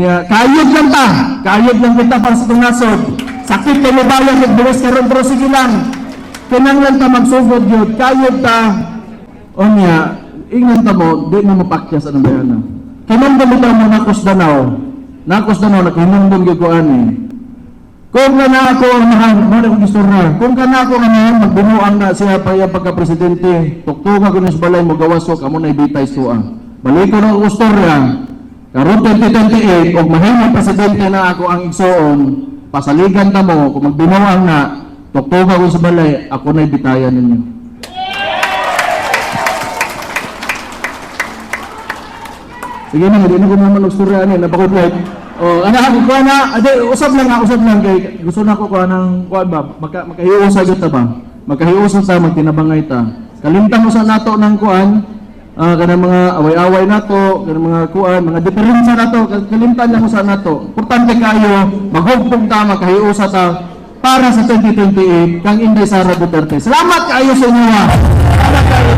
Kayod lang ta. Kayod lang kita para sa itong nasod. Sakit kayo bayan, nagbuwas karon pero sige lang. Kinanglan ta magsugod yun. Kayod ta. O niya, ingnan ta mo, di mo mapakya sa bayan na. Kinanglan mo mo nakos Danao. Nakos Danao, nakinanglan yun ko ani. Kung ka na ako ang mahal, mo na kong istorya. Kung ka na ako ang mahal, magbunuang na siya pa yung pagka-presidente. Tuktunga ko sa balay mo gawas ko, kamo na ibitay suwa. Balik ko na ang istorya. Karon 2028, kung mahimong presidente na ako ang igsoon, pasaligan ta mo, kung magbinuang na, tuktunga ko sa balay, ako na ibitayan ninyo. Sige na, hindi na ko naman istorya niya, napakudlay. Oh, anak ko na, usap lang kay gusto na ko nang kuan ba, makahiusa gyud ta ba? Makahiusa ta magtinabangay ta. Kalimtan mo sa nato nang kuan, kanang mga away-away nato, kanang mga kuan, mga diferensya nato, kalimtan lang mo sa nato. Importante kayo maghugpong ta, makahiusa ta para sa 2028 kang Inday Sara Duterte. Salamat kayo sa inyo. Salamat kayo.